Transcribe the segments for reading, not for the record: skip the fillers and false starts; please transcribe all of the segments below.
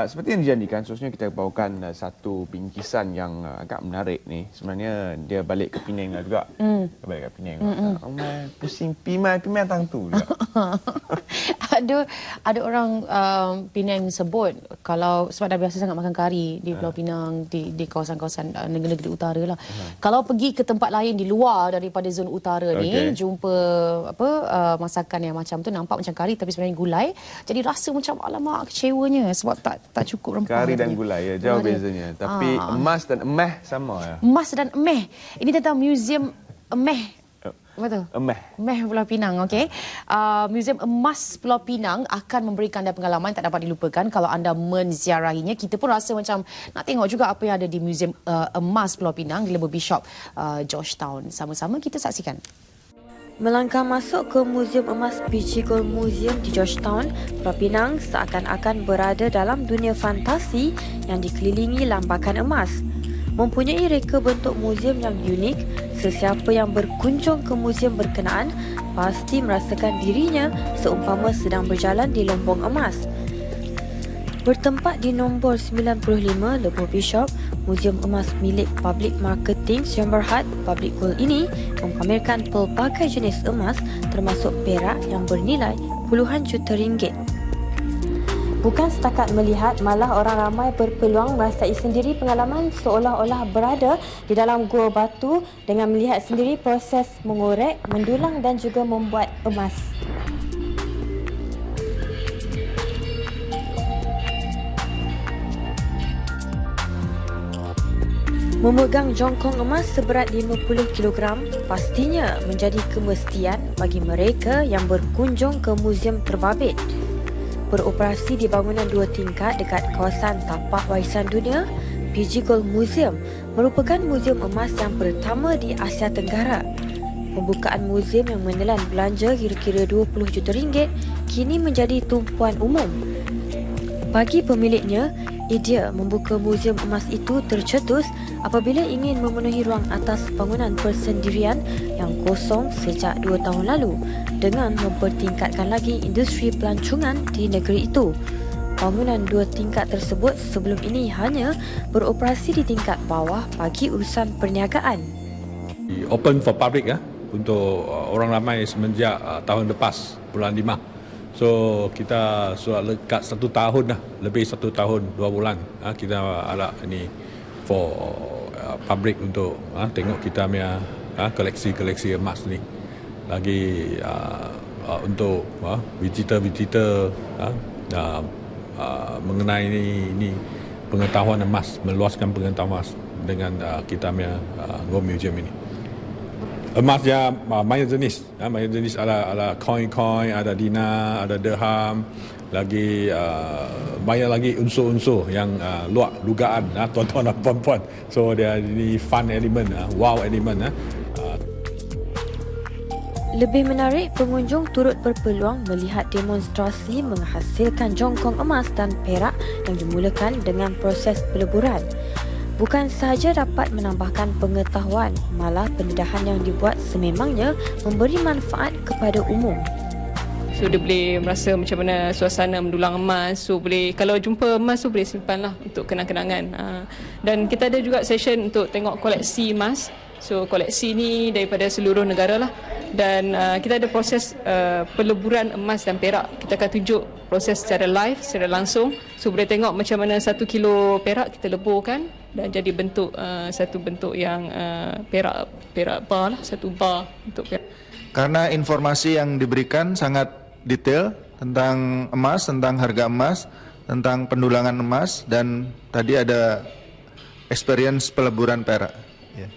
Seperti yang dijanjikan, seterusnya kita bawakan satu bingkisan yang agak menarik ni. Sebenarnya dia balik ke Penang lah juga. Balik ke Penang. Pusing Pimai tang tu juga. ada orang Penang sebut kalau sebab dah biasa sangat makan kari di Pulau Pinang, di kawasan-kawasan negeri-negeri utara lah. Kalau pergi ke tempat lain di luar daripada zon utara ni, jumpa masakan yang macam tu, nampak macam kari tapi sebenarnya gulai, jadi rasa macam alamak kecewanya sebab tak cukup rempah. Kari dan gulai ya, jauh bezanya. Tapi emas dan emeh sama ya. Emas dan emeh. Ini tentang Museum Emeh. Betul? Emeh Pulau Pinang, okey. Museum Emas Pulau Pinang akan memberikan anda pengalaman tak dapat dilupakan kalau anda menziarahinya. Kita pun rasa macam nak tengok juga apa yang ada di Museum Emas Pulau Pinang di Lebo Bishop, Georgetown. Sama-sama kita saksikan. Melangkah masuk ke Museum Emas Beachy Gold Museum di Georgetown, Pulau Pinang seakan-akan berada dalam dunia fantasi yang dikelilingi lambakan emas. Mempunyai reka bentuk museum yang unik, sesiapa yang berkunjung ke museum berkenaan pasti merasakan dirinya seumpama sedang berjalan di lombong emas. Bertempat di nombor 95 Lebo Bishop, Museum Emas milik Public Marketing Sdn Bhd Public Gold ini mempamerkan pelbagai jenis emas termasuk perak yang bernilai puluhan juta ringgit. Bukan setakat melihat, malah orang ramai berpeluang merasai sendiri pengalaman seolah-olah berada di dalam gua batu dengan melihat sendiri proses mengorek, mendulang dan juga membuat emas. Memegang jongkong emas seberat 50 kg pastinya menjadi kemestian bagi mereka yang berkunjung ke muzium terbabit. Beroperasi di bangunan 2 tingkat dekat kawasan Tapak Warisan Dunia, Beachy Gold Museum merupakan muzium emas yang pertama di Asia Tenggara. Pembukaan muzium yang menelan belanja kira-kira 20 juta ringgit kini menjadi tumpuan umum. Bagi pemiliknya, idea membuka muzium emas itu tercetus apabila ingin memenuhi ruang atas bangunan persendirian yang kosong sejak 2 tahun lalu dengan mempertingkatkan lagi industri pelancongan di negeri itu. Bangunan 2 tingkat tersebut sebelum ini hanya beroperasi di tingkat bawah bagi urusan perniagaan. Open for public untuk orang ramai semenjak tahun lepas bulan 5. So kita sudah dekat 1 tahun dah, lebih 1 tahun 2 bulan kita ada ini for public untuk tengok kita punya koleksi emas ni. Lagi untuk visitor mengenai ini pengetahuan emas, meluaskan pengetahuan emas dengan kita punya Gold Museum ini. Emas dia banyak jenis, ada coin, ada dinar, ada dirham, lagi banyak lagi unsur-unsur yang luar dugaan tuan-tuan dan puan-puan. So dia ini fun element, wow element. Lebih menarik, pengunjung turut berpeluang melihat demonstrasi menghasilkan jongkong emas dan perak yang dimulakan dengan proses peleburan. Bukan sahaja dapat menambahkan pengetahuan, malah pendedahan yang dibuat sememangnya memberi manfaat kepada umum. So dia boleh merasa macam mana suasana mendulang emas. So boleh, kalau jumpa emas tu boleh simpanlah untuk kenang-kenangan. Dan kita ada juga session untuk tengok koleksi emas. So koleksi ni daripada seluruh negara lah. Dan kita ada proses peleburan emas dan perak. Kita akan tunjuk proses secara live, secara langsung. So boleh tengok macam mana 1 kilo perak kita leburkan dan jadi bentuk satu bentuk yang perak bar lah, satu bar untuk perak. Karena informasi yang diberikan sangat detail tentang emas, tentang harga emas, tentang pendulangan emas, dan tadi ada experience peleburan perak. Ya.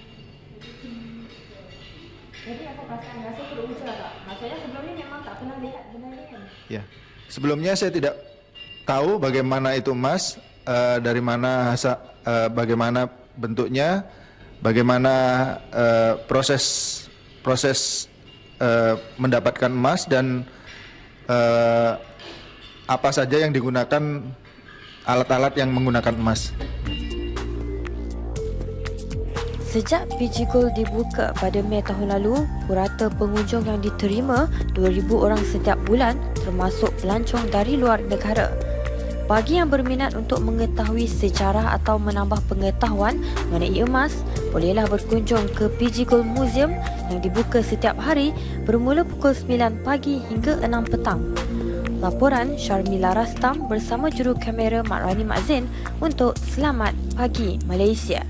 Jadi apa perasaan rasa teruja tak? Maksudnya sebelum ni memang tak pernah lihat benda ni kan? Ya. Sebelumnya saya tidak tahu bagaimana itu emas, dari mana bagaimana bentuknya, bagaimana proses mendapatkan emas, dan apa saja yang digunakan alat-alat yang menggunakan emas. Sejak Beachy Gold dibuka pada Mei tahun lalu, purata pengunjung yang diterima 2,000 orang setiap bulan termasuk pelancong dari luar negara. Bagi yang berminat untuk mengetahui sejarah atau menambah pengetahuan mengenai emas, bolehlah berkunjung ke PG Gold Museum yang dibuka setiap hari bermula pukul 9 pagi hingga 6 petang. Laporan Syarmila Rastam bersama juru kamera Mak Rani Mak Zain untuk Selamat Pagi Malaysia.